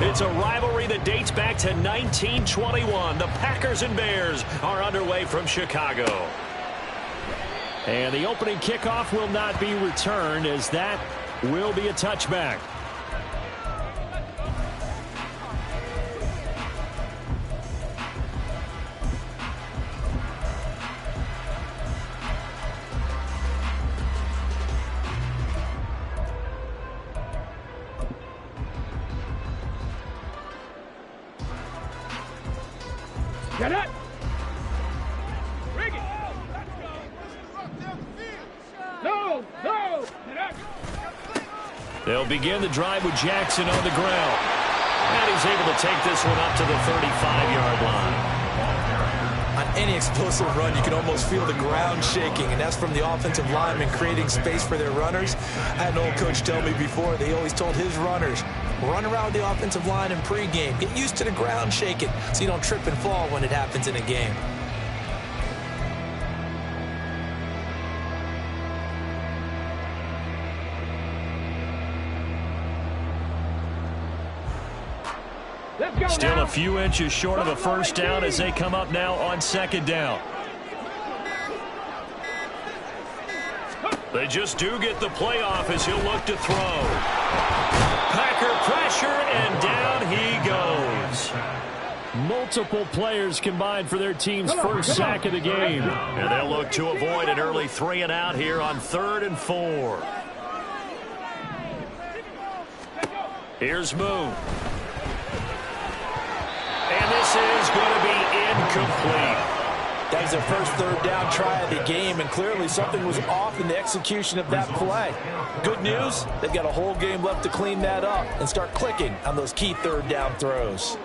It's a rivalry that dates back to 1921. The Packers and Bears are underway from Chicago. And the opening kickoff will not be returned, as that will be a touchback. Get it! No! They'll begin the drive with Jackson on the ground. And he's able to take this one up to the 35-yard line. On any explosive run, you can almost feel the ground shaking, and that's from the offensive linemen creating space for their runners. I had an old coach tell me before, they always told his runners, run around the offensive line in pregame. Get used to the ground shaking so you don't trip and fall when it happens in a game. Still a few inches short of a first down as they come up now on second down. They just do get the play off as he'll look to throw. Packer pressure, and down he goes. Multiple players combined for their team's first sack of the game. And they'll look to avoid an early 3 and out here on 3rd and 4. Here's Moon. And this is going to be incomplete. That was their first 3rd down try of the game, and clearly something was off in the execution of that play. Good news, they've got a whole game left to clean that up and start clicking on those key 3rd down throws.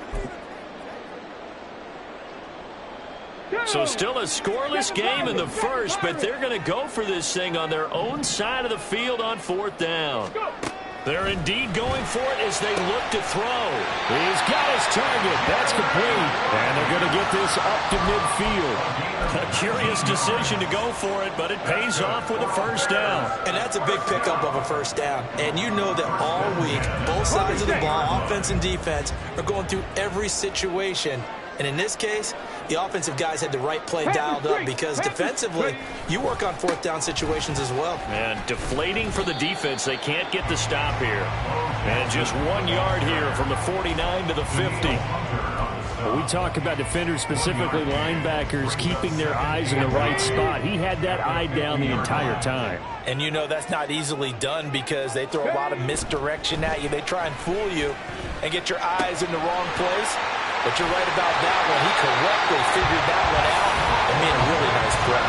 So still a scoreless game in the first, but they're going to go for this thing on their own side of the field on 4th down. They're indeed going for it as they look to throw. He's got his target. That's complete. And they're going to get this up to midfield. A curious decision to go for it, but it pays off with a first down. And that's a big pickup of a first down. And you know that all week, both sides of the ball, offense and defense, are going through every situation. And in this case, the offensive guys had the right play dialed up because defensively, you work on 4th down situations as well. And deflating for the defense. They can't get the stop here. And just 1 yard here from the 49 to the 50. When we talk about defenders, specifically linebackers, keeping their eyes in the right spot. He had that eye down the entire time. And you know that's not easily done because they throw a lot of misdirection at you. They try and fool you and get your eyes in the wrong place. But you're right about that one. He correctly figured that one out and made a really nice play.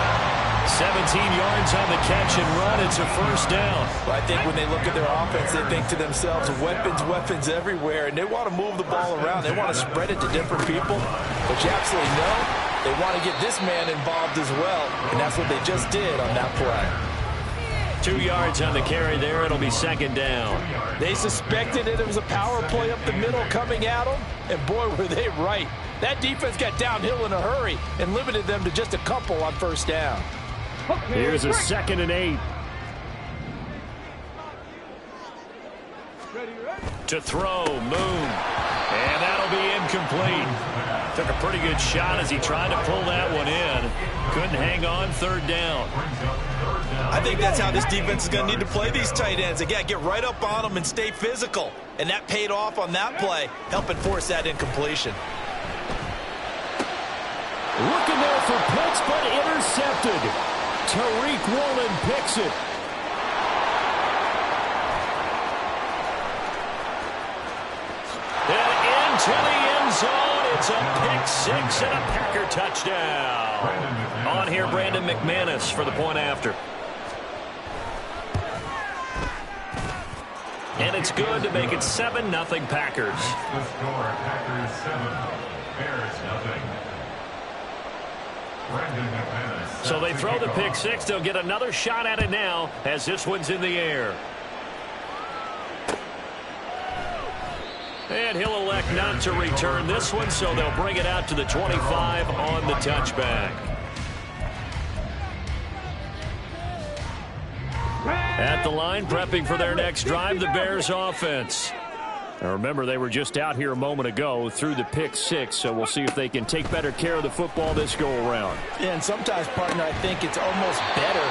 17 yards on the catch and run. It's a first down. Well, I think when they look at their offense, they think to themselves, weapons everywhere, and they want to move the ball around. They want to spread it to different people. But you absolutely know they want to get this man involved as well, and that's what they just did on that play. 2 yards on the carry there. It'll be second down. They suspected that it was a power play up the middle coming at them, and boy, were they right. That defense got downhill in a hurry and limited them to just a couple on first down. Here's a 2nd and 8. To throw, Moon. And that'll be incomplete. Took a pretty good shot as he tried to pull that one in. Couldn't hang on 3rd down. I think that's how this defense is going to need to play these tight ends. Again, get right up on them and stay physical. And that paid off on that play, helping force that incompletion. Looking there for Pitts, but intercepted. Tariq Woolen picks it. And into the end zone. It's a pick 6 and a Packer touchdown. On here, Brandon McManus for the point after. And it's good to make it 7-0 Packers. The score, Packers 7, Bears 0. Brandon McManus. So they throw the pick 6. They'll get another shot at it now as this one's in the air. And he'll elect not to return this one, so they'll bring it out to the 25 on the touchback. At the line, prepping for their next drive, the Bears offense. Now remember, they were just out here a moment ago through the pick six, so we'll see if they can take better care of the football this go-around. Yeah, and sometimes, partner, I think it's almost better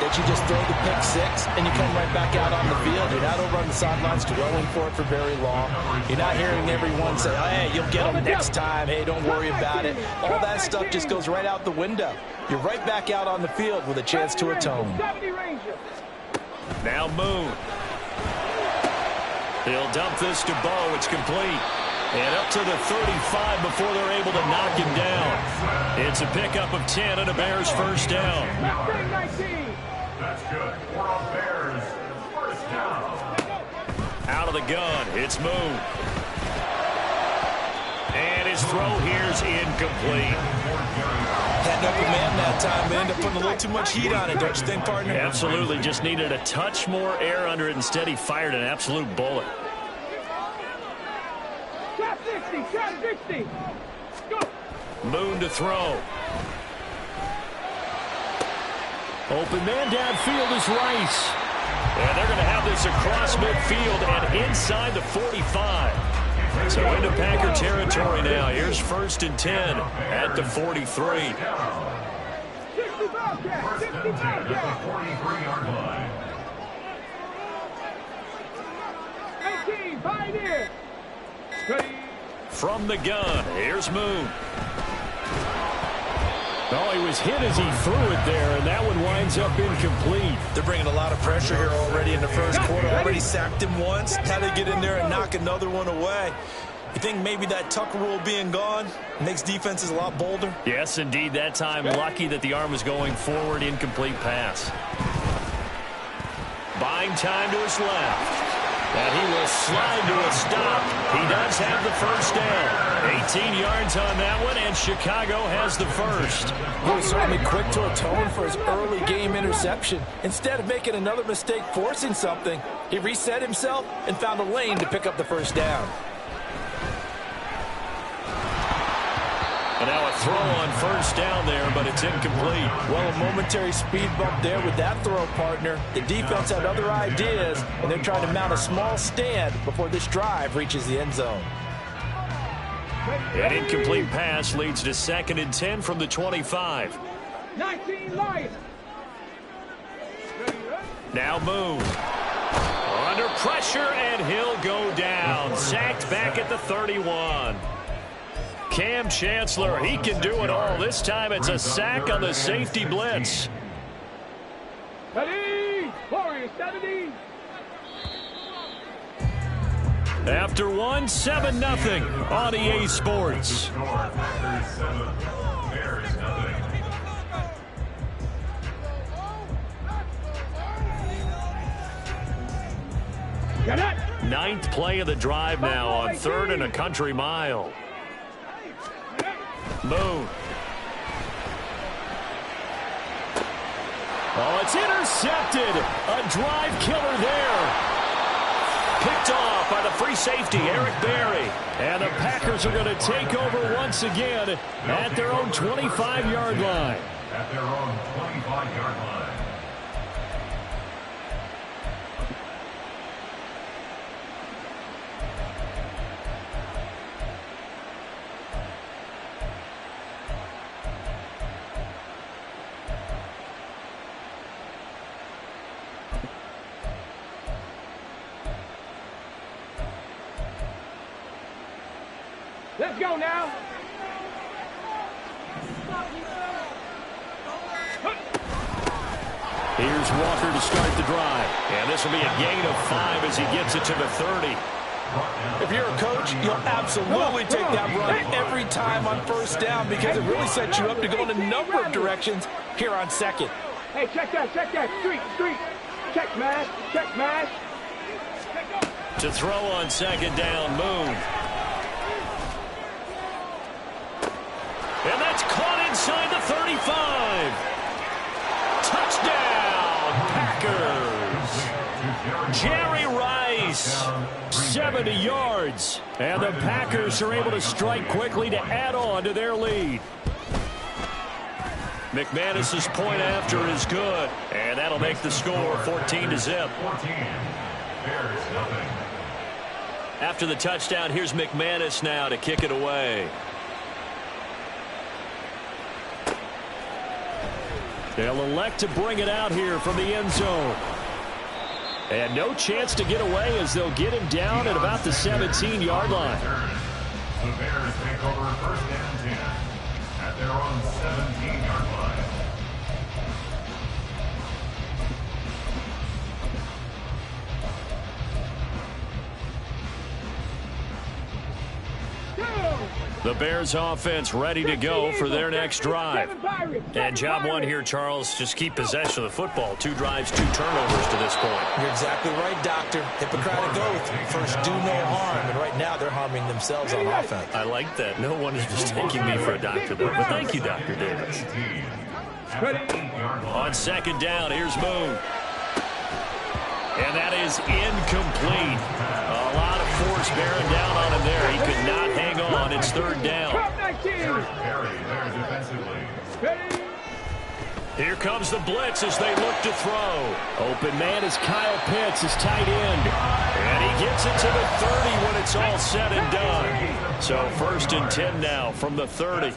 that you just throw the pick six and you come right back out on the field. You're not over on the sidelines dwelling for it for very long. You're not hearing everyone say, hey, you'll get them next time. Hey, don't worry about it. All that stuff just goes right out the window. You're right back out on the field with a chance to atone. Now Moon. He'll dump this to Bo. It's complete. And up to the 35 before they're able to knock him down. It's a pickup of 10 and a Bears first down. That's good. For a Bears first down. Out of the gun, it's Moon. And his throw here's incomplete. Had an open man that time, but ended up putting a little too much heat on it, don't you think, partner? Absolutely. Just needed a touch more air under it. Instead, he fired an absolute bullet. Shot 60. Go. Moon to throw. Open man downfield is Rice. And they're going to have this across midfield and inside the 45. So into Packer territory now. Here's 1st and 10 at the 43. 60 At the 43-yard line. 18, pioneer. Ready. From the gun, here's Moon. Oh, he was hit as he threw it there, and that one winds up incomplete. They're bringing a lot of pressure here already in the first quarter. Already sacked him once. Had to get in there and knock another one away. You think maybe that Tucker rule being gone makes defenses a lot bolder? Yes, indeed. That time, lucky that the arm was going forward. Incomplete pass. Buying time to his left. And he will slide to a stop. He does have the first down. 18 yards on that one, and Chicago has the first. He was certainly quick to atone for his early game interception. Instead of making another mistake forcing something, he reset himself and found a lane to pick up the first down. And now a throw on first down there, but it's incomplete. Well, a momentary speed bump there with that throw, partner. The defense had other ideas, and they're trying to mount a small stand before this drive reaches the end zone. An incomplete pass leads to 2nd and 10 from the 25. 19 Lions. Now Moon. Under pressure, and he'll go down. Sacked back at the 31. Cam Chancellor, he can do it all. This time it's a sack on the safety blitz. Ready. Warriors 70. After one, 7-0 on EA Sports. Score, Packers 7, Bears 0. Get it. 9th play of the drive now on 3rd and a country mile. Moon. Oh, it's intercepted. A drive killer there. Picked off by the free safety, Eric Berry. And the Packers are going to take over once again at their own 25-yard line. At their own 25-yard line. Let's go now. Here's Walker to start the drive. And this will be a gain of 5 as he gets it to the 30. If you're a coach, you'll absolutely take that run every time on first down because it really sets you up to go in a number of directions here on 2nd. Hey, check that. Street. Check mash. To throw on 2nd down, Moon. And that's caught inside the 35. Touchdown, Packers. Jerry Rice, 70 yards. And the Packers are able to strike quickly to add on to their lead. McManus's point after is good. And that'll make the score 14-0. 14, Bears 0. After the touchdown, here's McManus now to kick it away. They'll elect to bring it out here from the end zone. And no chance to get away as they'll get him down at about the 17-yard line. The Bears take over first and 10 at their own 17-yard line. The Bears offense ready to go for their next drive. And job one here, Charles, just keep possession of the football. 2 drives, 2 turnovers to this point. You're exactly right, Doctor. Hippocratic oath. First, do no harm. And right now, they're harming themselves on offense. I like that. No one is mistaking me for a doctor, though. But thank you, Dr. Davis. On second down, here's Moon. And that is incomplete. A lot of force bearing down on him there. He could not hang on. It's third down. Here comes the blitz as they look to throw. Open man is Kyle Pitts, his tight end. And he gets it to the 30 when it's all said and done. So first and 10 now from the 30.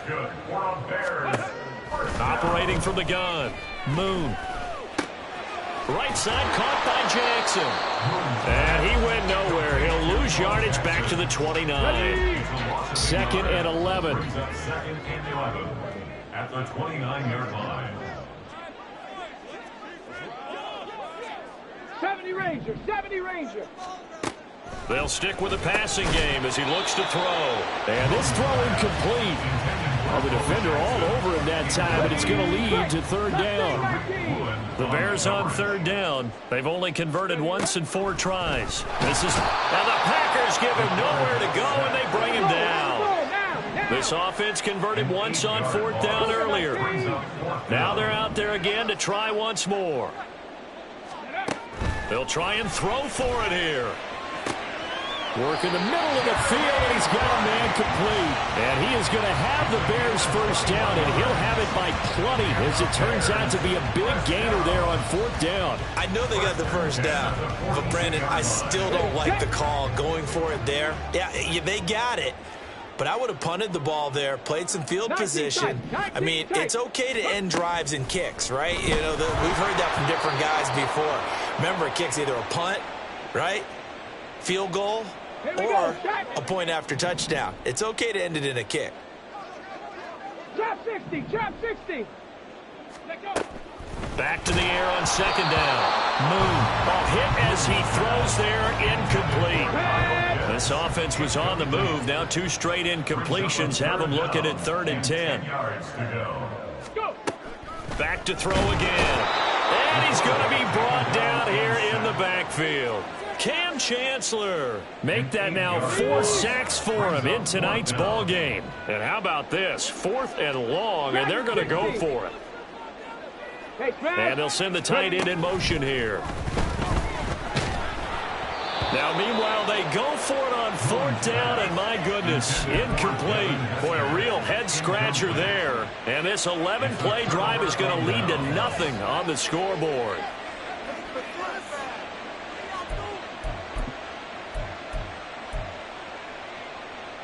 Operating from the gun. Moon. Right side caught by Jackson. And he went nowhere. He'll lose yardage back to the 29. Second and 11. Second and 11 at the 29-yard line. 70 Ranger, 70 Ranger. They'll stick with the passing game as he looks to throw. And this throw incomplete. Well, the defender all over him that time, but it's going to lead to third down. The Bears on third down. They've only converted once in 4 tries. Now the Packers give him nowhere to go, and they bring him down. This offense converted once on 4th down earlier. Now they're out there again to try once more. They'll try and throw for it here. Work in the middle of the field, and he's got a man complete. And he is going to have the Bears first down, and he'll have it by plenty as it turns out to be a big gainer there on 4th down. I know they got the first down, but Brandon, I still don't like the call going for it there. Yeah, they got it. But I would have punted the ball there, played some field position. I mean, it's okay to end drives and kicks, right? You know, we've heard that from different guys before. Remember, a kick's either a punt, right, field goal, or a point after touchdown. It's okay to end it in a kick. Trap 60, trap 60. Let go. Back to the air on second down. Moon. Ball hit as he throws there, incomplete. This offense was on the move. Now 2 straight incompletions have them looking at 3rd and 10. Back to throw again. And he's going to be brought down here in the backfield. Cam Chancellor. Make that now 4 sacks for him in tonight's ball game. And how about this? 4th and long, and they're going to go for it. And they'll send the tight end in motion here. Now, meanwhile, they go for it on 4th down, and my goodness, incomplete. Boy, a real head-scratcher there. And this 11-play drive is going to lead to nothing on the scoreboard.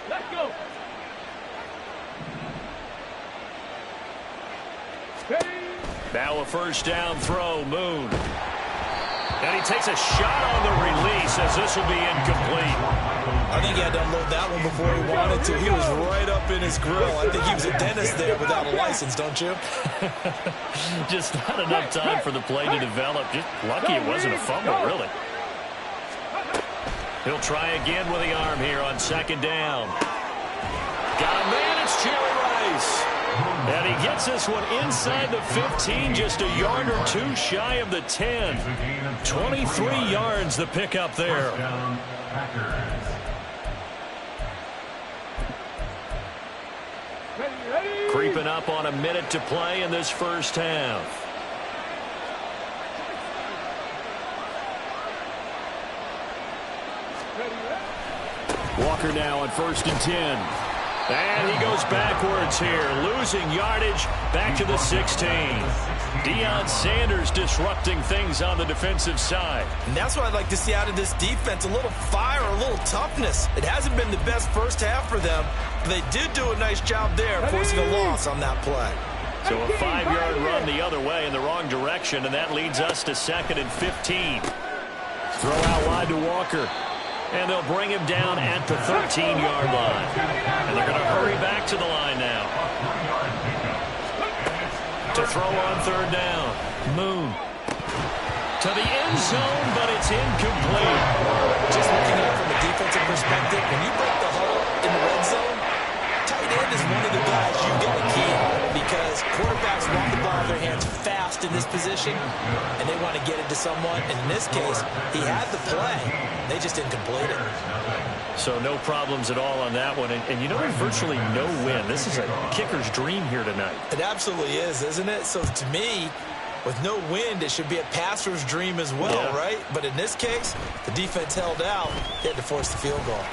Let's go. Now a first down throw, Moon. And he takes a shot on the release as this will be incomplete. I think he had to unload that one before he wanted to. He was right up in his grill. I think he was a dentist there without a license, don't you? Just not enough time for the play to develop. Just lucky it wasn't a fumble, really. He'll try again with the arm here on second down. Got a man, it's Jerry Rice. And he gets this one inside the 15, just a yard or 2 shy of the 10. 23 yards the pickup there. Creeping up on a minute to play in this first half. Walker now on 1st and 10. And he goes backwards here, losing yardage back to the 16. Deion Sanders disrupting things on the defensive side. And that's what I'd like to see out of this defense, a little fire, a little toughness. It hasn't been the best first half for them, but they did do a nice job there, forcing a loss on that play. So a 5-yard run the other way in the wrong direction, and that leads us to 2nd and 15. Throw out wide to Walker. And they'll bring him down at the 13-yard line. And they're going to hurry back to the line now. To throw on 3rd down. Moon. To the end zone, but it's incomplete. Just looking at it from a defensive perspective, when you break the huddle in the red zone, tight end is one of the guys you got to key on because quarterbacks want the ball in their hands fast in this position, and they want to get it to someone. And in this case, he had the play. They just didn't complete it. So no problems at all on that one. And you know, there's virtually no win. This is a kicker's dream here tonight. It absolutely is, isn't it? So to me, with no wind, it should be a passer's dream as well, right? But in this case, the defense held out. They had to force the field goal.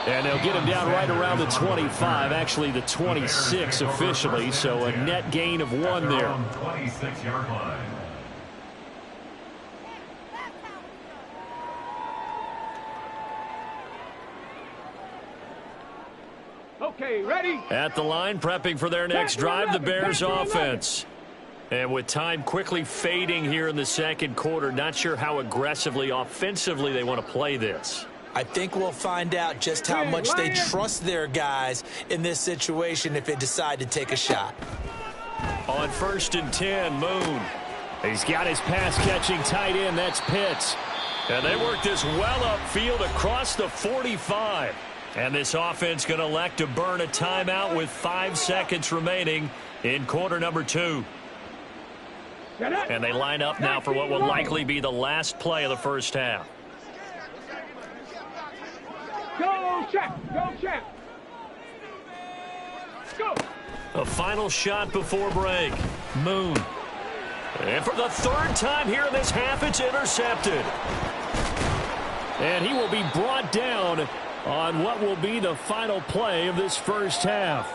And they'll get him down right around the 25, actually the 26 officially, so a net gain of 1 there. 26-yard line. Okay, ready? At the line, prepping for their next drive, the Bears offense. And with time quickly fading here in the 2nd quarter, not sure how aggressively, offensively they want to play this. I think we'll find out just how much they trust their guys in this situation if they decide to take a shot. On 1st and 10, Moon. He's got his pass-catching tight end. That's Pitts. And they work this well upfield across the 45. And this offense going to elect to burn a timeout with 5 seconds remaining in quarter number 2. And they line up now for what will likely be the last play of the first half. Go check, go check. Go. A final shot before break. Moon. And for the 3rd time here in this half, it's intercepted. And he will be brought down on what will be the final play of this first half.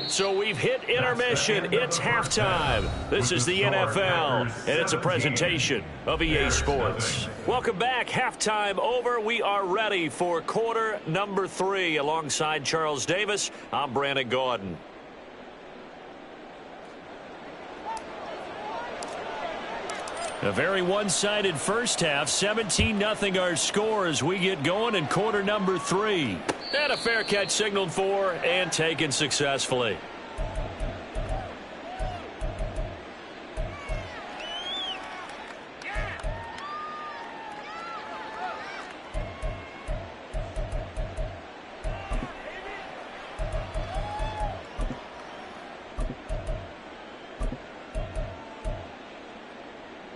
So we've hit intermission. It's halftime. This is the NFL, and it's a presentation of EA Sports. Welcome back. Halftime over. We are ready for quarter number 3. Alongside Charles Davis, I'm Brandon Gaudin. A very one-sided first half. 17-0 our score as we get going in quarter number 3. And a fair catch signaled for and taken successfully.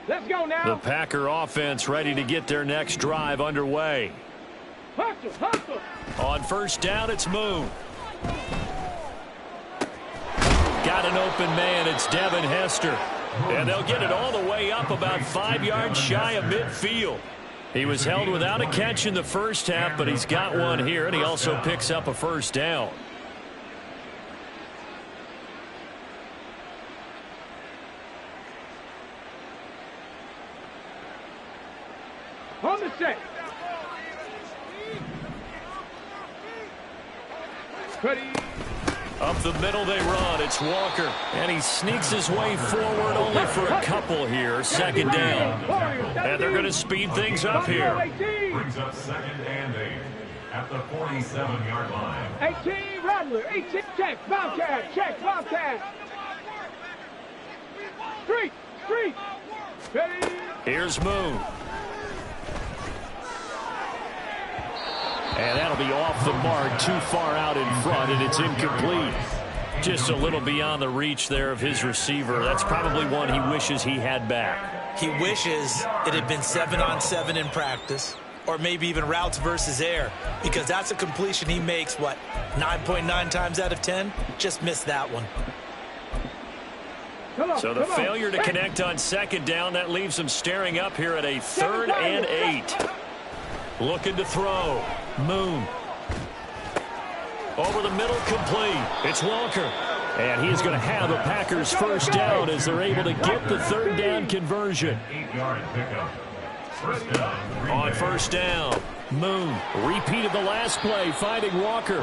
Let's go now. The Packer offense ready to get their next drive underway. Hustle, hustle. On 1st down, it's Moon. Got an open man. It's Devin Hester. And they'll get it all the way up about 5 yards shy of midfield. He was held without a catch in the first half, but he's got one here, and he also picks up a 1st down. On the set. Ready. Up the middle they run. It's Walker. And he sneaks his way forward only for a couple here. 2nd down. And they're going to speed things up here. Brings up 2nd and 8 at the 47-yard line. 18, Rattler. 18, check, Bobcat, check, Bobcat. Street, street. Ready. Here's Moon. And that'll be off the mark, too far out in front, and it's incomplete. Just a little beyond the reach there of his receiver. That's probably one he wishes he had back. He wishes it had been 7-on-7 in practice, or maybe even routes versus air, because that's a completion he makes, 9.9 times out of 10? Just missed that one. So the failure to connect on 2nd down, that leaves him staring up here at a 3rd and 8. Looking to throw. Moon. Over the middle, complete. It's Walker. And he is going to have a Packers first down as they're able to get the third down conversion. 8-yard pickup. First down. On first down, Moon repeated the last play, finding Walker.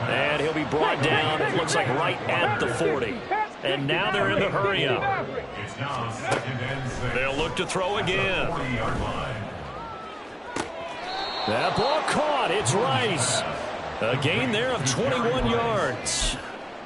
And he'll be brought down, it looks like right at the 40. And now they're in the hurry up. It's now 2nd and 6. They'll look to throw again. 40-yard line. That ball caught. It's Rice. A gain there of 21 yards.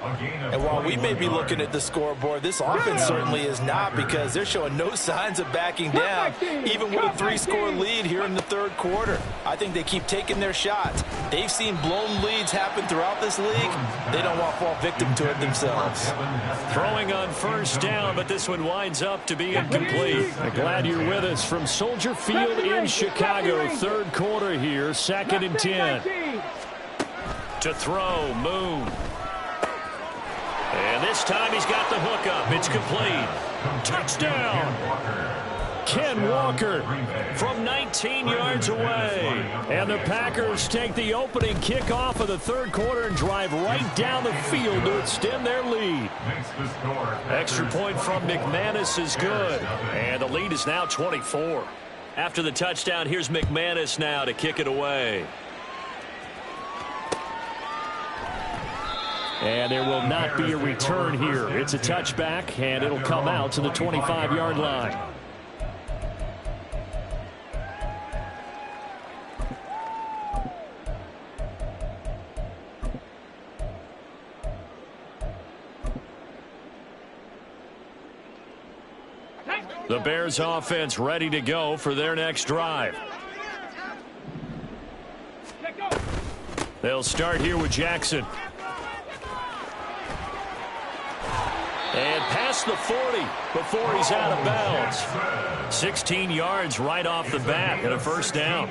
And while we may be looking at the scoreboard, this offense certainly is not, because they're showing no signs of backing down, even with a 3-score lead here in the third quarter. I think they keep taking their shots. They've seen blown leads happen throughout this league. They don't want to fall victim to it themselves. Throwing on first down, but this one winds up to be incomplete. Glad you're with us from Soldier Field in Chicago. Third quarter here, 2nd and 10. To throw, Moon. And this time he's got the hook up. It's complete. Touchdown. Ken Walker from 19 yards away. And the Packers take the opening kickoff of the third quarter and drive right down the field to extend their lead. Extra point from McManus is good. And the lead is now 24. After the touchdown, here's McManus now to kick it away. And there will not be a return here. It's a touchback, and it'll come out to the 25-yard line. The Bears offense ready to go for their next drive. They'll start here with Jackson. And past the 40 before he's out of bounds. 16 yards right off the bat and a first down.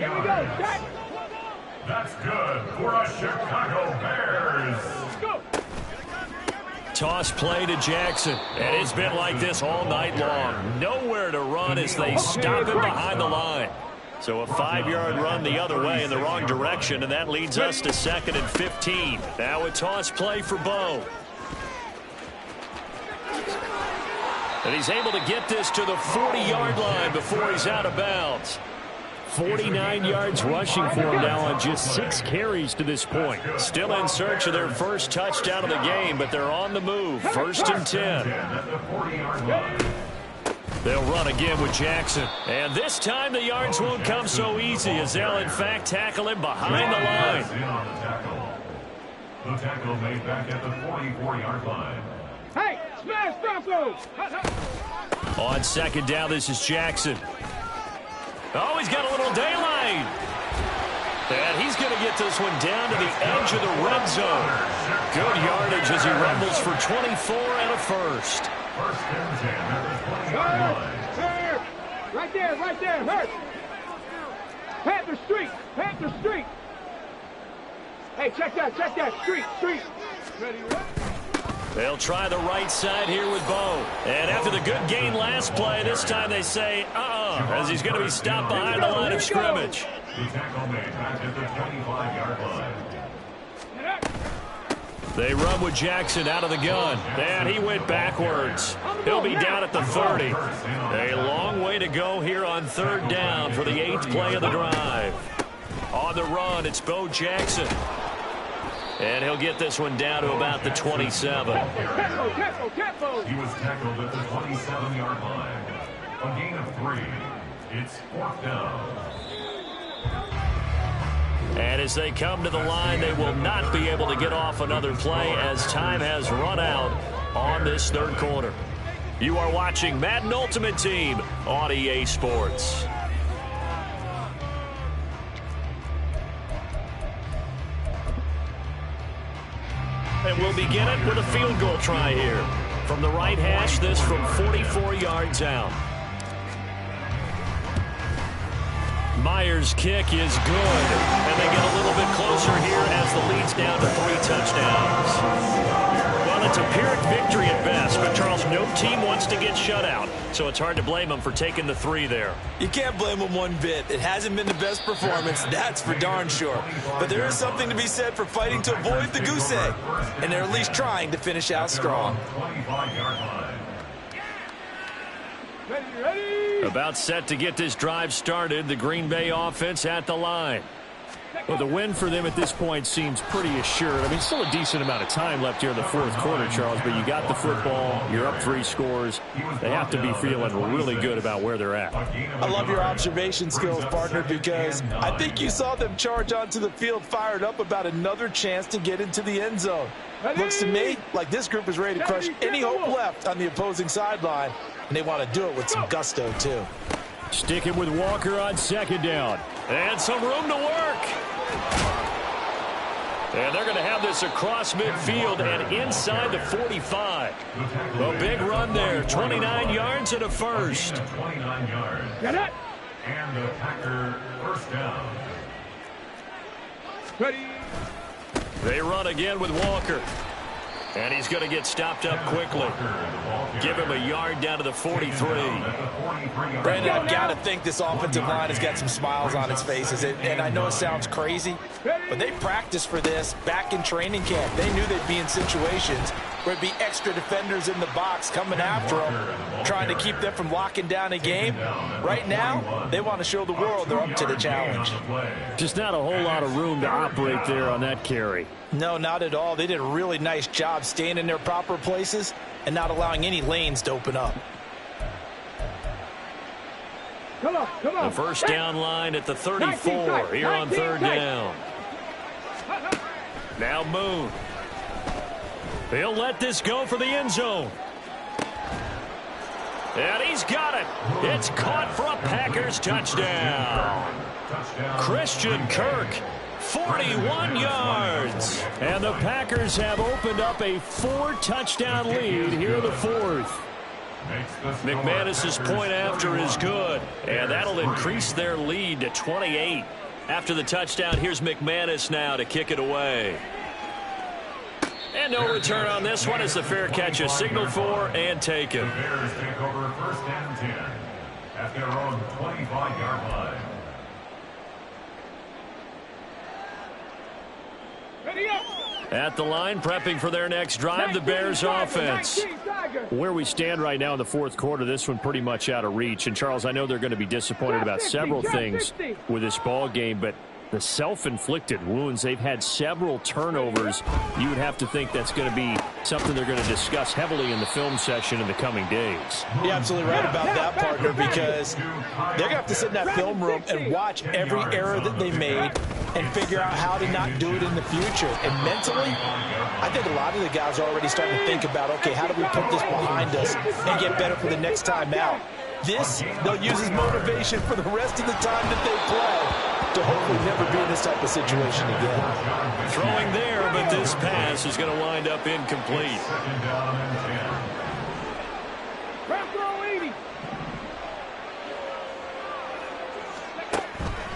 That's good for a Chicago Bears. Toss play to Jackson. And it's been like this all night long. Nowhere to run as they stop him behind the line. So a 5-yard run the other way in the wrong direction, and that leads us to 2nd and 15. Now a toss play for Bo. And he's able to get this to the 40-yard line before he's out of bounds. 49 yards rushing for him now on just 6 carries to this point. Still in search of their first touchdown of the game, but they're on the move. 1st and 10. They'll run again with Jackson. And this time the yards won't come so easy as they'll in fact tackle him behind the line. The tackle made back at the 44-yard line. Hey, smash Bronco! On 2nd down, this is Jackson. Oh, he's got a little daylight. And he's going to get this one down to the edge of the red zone. Good yardage as he rumbles for 24 and a first. 1st and 10 at the 20-yard line. Right there, hurt. Panther Street. Hey, check that, street. Ready, They'll try the right side here with Bo. And after the good gain last play, this time they say, as he's going to be stopped behind the line of scrimmage. The tackle made back at the 25-yard line. They run with Jackson out of the gun. And he went backwards. He'll be down at the 30. A long way to go here on 3rd down for the 8th play of the drive. On the run, it's Bo Jackson. And he'll get this one down to about the 27. He was tackled at the 27-yard line. A gain of 3. It's 4th down. And as they come to the line, they will not be able to get off another play as time has run out on this 3rd quarter. You are watching Madden Ultimate Team on EA Sports. And we'll begin it with a field goal try here. From the right hash, this from 44 yards out. Myers' kick is good. And they get a little bit closer here as the lead's down to 3 touchdowns. Well, it's a Pyrrhic victory at best, but Charles, no home team wants to get shut out, so it's hard to blame them for taking the 3 there. You can't blame them one bit. It hasn't been the best performance, that's for darn sure. But there is something to be said for fighting to avoid the goose egg, and they're at least trying to finish out strong. About set to get this drive started, the Green Bay offense at the line. Well, the win for them at this point seems pretty assured. I mean, still a decent amount of time left here in the fourth quarter, Charles, but you got the football, you're up 3 scores. They have to be feeling really good about where they're at. I love your observation skills, partner, because I think you saw them charge onto the field fired up about another chance to get into the end zone. Looks to me like this group is ready to crush any hope left on the opposing sideline, and they want to do it with some gusto, too. Sticking with Walker on second down. And some room to work. And they're going to have this across midfield and inside the 45. A big run there, 29 yards and a first. 29 yards. Get it. And the Packer first down. Ready. They run again with Walker. And he's going to get stopped up quickly. Give him a yard down to the 43. Brandon, I've got to think this offensive line has got some smiles on its faces. And I know it sounds crazy, but they practiced for this back in training camp. They knew they'd be in situations where it'd be extra defenders in the box coming after them, trying to keep them from locking down a game. Right now, they want to show the world they're up to the challenge. Just not a whole lot of room to operate there on that carry. No, not at all. They did a really nice job staying in their proper places and not allowing any lanes to open up. Come on, come on. The first down line at the 34 here on third down. Now Moon. He'll let this go for the end zone. And he's got it. It's caught for a Packers touchdown. Christian Kirk, 41 yards. And the Packers have opened up a 4-touchdown lead here in the fourth. McManus's point after is good, and that'll increase their lead to 28. After the touchdown, here's McManus now to kick it away. And no return on this one as the fair catch is signaled for and taken. The Bears take over first and 10 at their own 25-yard line. Ready up. At the line, prepping for their next drive, the Bears offense. Where we stand right now in the fourth quarter, this one pretty much out of reach. And, Charles, I know they're going to be disappointed about several things with this ball game, but the self-inflicted wounds, they've had several turnovers. You would have to think that's going to be something they're going to discuss heavily in the film session in the coming days. You're absolutely right about that, partner, because they're going to have to sit in that film room and watch every error that they made and figure out how to not do it in the future. And mentally, I think a lot of the guys are already starting to think about, okay, how do we put this behind us and get better for the next time out? This, they'll use as motivation for the rest of the time that they play to hopefully never be in this type of situation again. Throwing there, but this pass is going to wind up incomplete.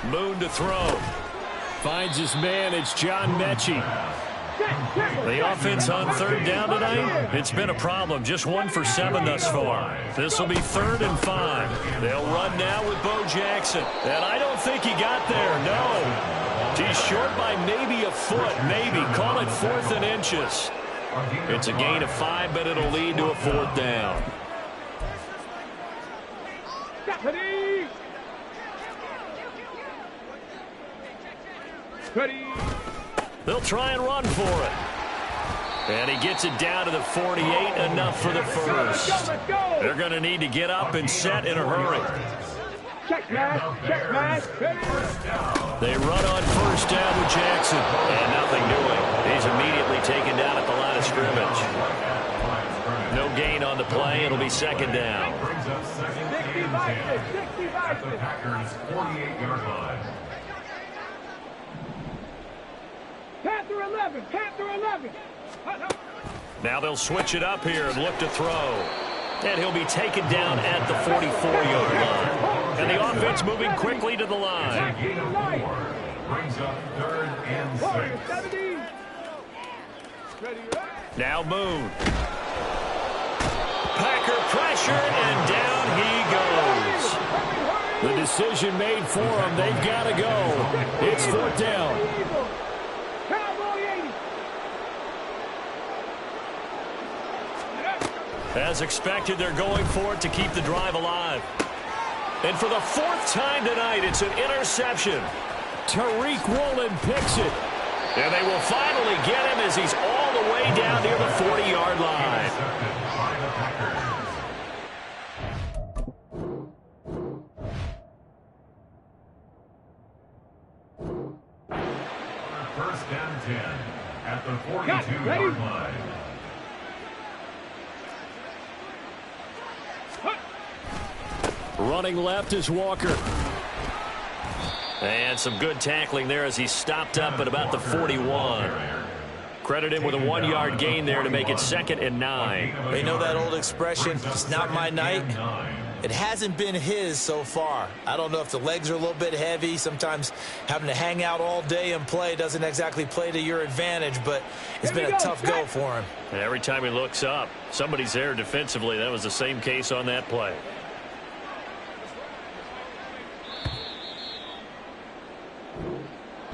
Moon to throw. Finds his man. It's John Mechie. The offense on third down tonight, it's been a problem. Just 1 for 7 thus far. This will be 3rd and 5. They'll run now with Bo Jackson. And I don't think he got there, no. He's short by maybe a foot, maybe. Call it 4th and inches. It's a gain of 5, but it'll lead to a 4th down. Ready. They'll try and run for it. And he gets it down to the 48, enough for the first. They're going to need to get up and set in a hurry. Check, man. Check, man. They run on first down with Jackson. And nothing doing. He's immediately taken down at the line of scrimmage. No gain on the play. It'll be 2nd down. Brings up 2nd and 10 at the Packers' 48-yard line. Panther 11. Panther 11. Now they'll switch it up here and look to throw. And he'll be taken down at the 44-yard line. And the offense moving quickly to the line. Brings up 3rd and 6. Now Moon. Packers pressure, and down he goes. The decision made for them. They've got to go. It's fourth down. As expected, they're going for it to keep the drive alive. And for the fourth time tonight, it's an interception. Tariq Woolen picks it. And they will finally get him as he's all the way down near the 40-yard line. First down 10 at the 42-yard line. Running left is Walker. And some good tackling there as he stopped up at about the 41. Credit him with a 1-yard gain there to make it 2nd and 9. They know that old expression, it's not my night. It hasn't been his so far. I don't know if the legs are a little bit heavy. Sometimes having to hang out all day and play doesn't exactly play to your advantage, but it's been a tough go for him. And every time he looks up, somebody's there defensively. That was the same case on that play.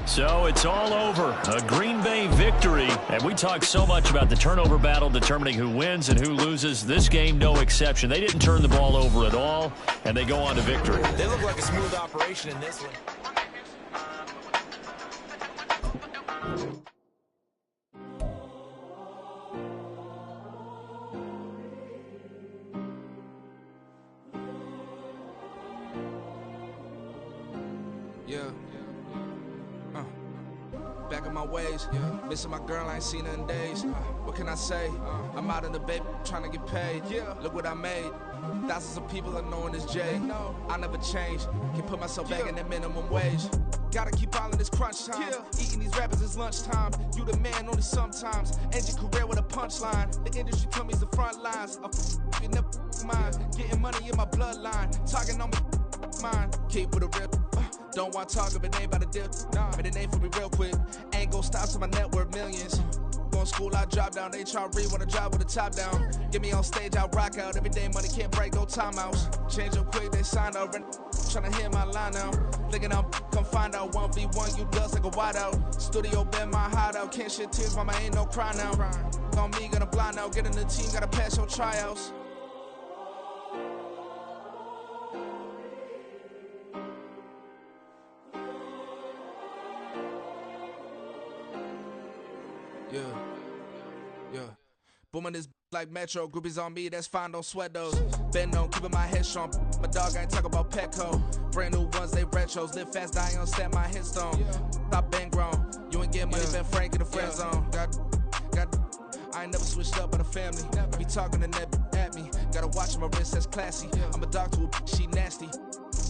So it's all over. A Green Bay victory. And we talk so much about the turnover battle determining who wins and who loses. This game, no exception. They didn't turn the ball over at all, and they go on to victory. They look like a smooth operation in this one. Yeah. Back in my ways, missing my girl, I ain't seen her in days. What can I say? I'm out in the baby, trying to get paid. Look what I made. Thousands of people are knowing this Jay. I never change. Can put myself back in that minimum wage. Gotta keep all in this crunch time. Eating these rappers is lunchtime. You the man only sometimes. End your career with a punchline. The industry told me the front lines. You never mind. Getting money in my bloodline. Talking on me, mine. Keep with a real. Don't want to talk if it ain't about a dip. But it ain't for me real quick. Ain't gon' stop till my net worth millions. Going school, I drop down. They try to read when I drive with the top down. Get me on stage, I rock out. Every day money can't break, no timeouts. Change up quick, they signed up. Tryna hear my line now. Thinking I'm come find out 1v1, you dust like a wideout. Studio been my hideout. Can't shed tears, mama ain't no cry now. On me, gonna blind out. Get in the team, gotta pass your tryouts. Yeah. Booming this like Metro. Groupies on me, that's fine, don't sweat those. Been on, keeping my head strong. My dog ain't talk about Petco. Brand new ones, they retros. Live fast, die on set, my headstone. Stop been grown. You ain't getting money, been frank in the friend zone. I ain't never switched up on the family. Be talking to that at me. Gotta watch my wrist, that's classy. I'm a dog to a she nasty.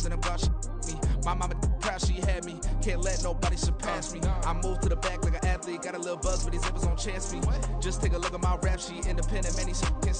And I'm God, she me. My mama proud she had me. Can't let nobody surpass me. I move to the back like an athlete. Got a little buzz, but these zippers don't chance me. Just take a look at my rap sheet. Independent, man, these can't stand.